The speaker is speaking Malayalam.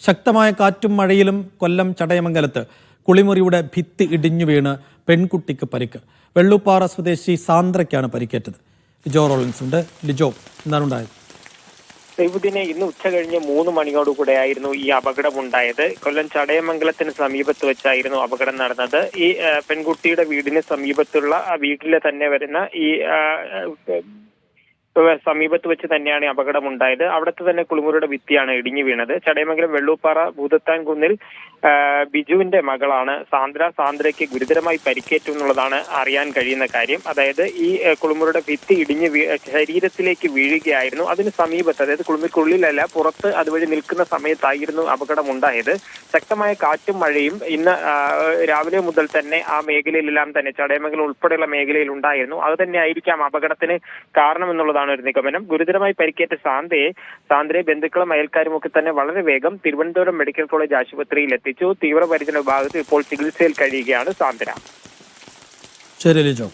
ശക്തമായ കാറ്റും മഴയിലും കൊല്ലം ചടയമംഗലത്ത് കുളിമുറിയുടെ ഭിത്തി ഇടിഞ്ഞു വീണ് പെൺകുട്ടിക്ക് പരിക്ക്. വെള്ളൂപ്പാറ സ്വദേശി സാന്ദ്രയ്ക്കാണ് പരിക്കേറ്റത്. ലിജോ റോളിൻസ് ഉണ്ട്. ലിജോ, എന്താണ് ഉണ്ടായത്? ദൈവദിനെ ഇന്ന് ഉച്ച കഴിഞ്ഞ് 3 മണിയോടുകൂടെയായിരുന്നു ഈ അപകടമുണ്ടായത്. കൊല്ലം ചടയമംഗലത്തിന് സമീപത്ത് വെച്ചായിരുന്നു അപകടം നടന്നത്. ഈ പെൺകുട്ടിയുടെ വീടിന് സമീപത്തുള്ള വീട്ടിലെ തന്നെ വരുന്ന ഈ സമീപത്ത് വെച്ച് തന്നെയാണ് അപകടമുണ്ടായത്. അവിടുത്തെ തന്നെ കുളിമുറിയുടെ ഭിത്തിയാണ് ഇടിഞ്ഞു വീണത്. ചടയമംഗലം വെള്ളൂപ്പാറ ഭൂതത്താൻ കുന്നിൽ ബിജുവിന്റെ മകളാണ് സാന്ദ്രയ്ക്ക് ഗുരുതരമായി പരിക്കേറ്റു എന്നുള്ളതാണ് അറിയാൻ കഴിയുന്ന കാര്യം. അതായത് ഈ കുളിമുറിയുടെ ഭിത്തി ഇടിഞ്ഞ് ശരീരത്തിലേക്ക് വീഴുകയായിരുന്നു. അതിന് സമീപത്ത്, അതായത് കുളിമുറിക്കുള്ളിലല്ല, പുറത്ത് അതുവഴി നിൽക്കുന്ന സമയത്തായിരുന്നു അപകടമുണ്ടായത്. ശക്തമായ കാറ്റും മഴയും ഇന്ന് രാവിലെ മുതൽ തന്നെ ആ മേഖലയിലെല്ലാം തന്നെ, ചടയമംഗലം ഉൾപ്പെടെയുള്ള മേഖലയിൽ ഉണ്ടായിരുന്നു. അത് തന്നെ ആയിരിക്കാം അപകടത്തിന് കാരണമെന്നുള്ളതാണ് ഒരു നിഗമനം. ഗുരുതരമായി പരിക്കേറ്റ സാന്ദ്രയെ ബന്ധുക്കളും അയൽക്കാരും ഒക്കെ തന്നെ വളരെ വേഗം തിരുവനന്തപുരം മെഡിക്കൽ കോളേജ് ആശുപത്രിയിൽ എത്തിച്ചു. തീവ്രപരിചരണ വിഭാഗത്തിൽ ഇപ്പോൾ ചികിത്സയിൽ കഴിയുകയാണ് സാന്ദ്ര. ശരി ലിജോ.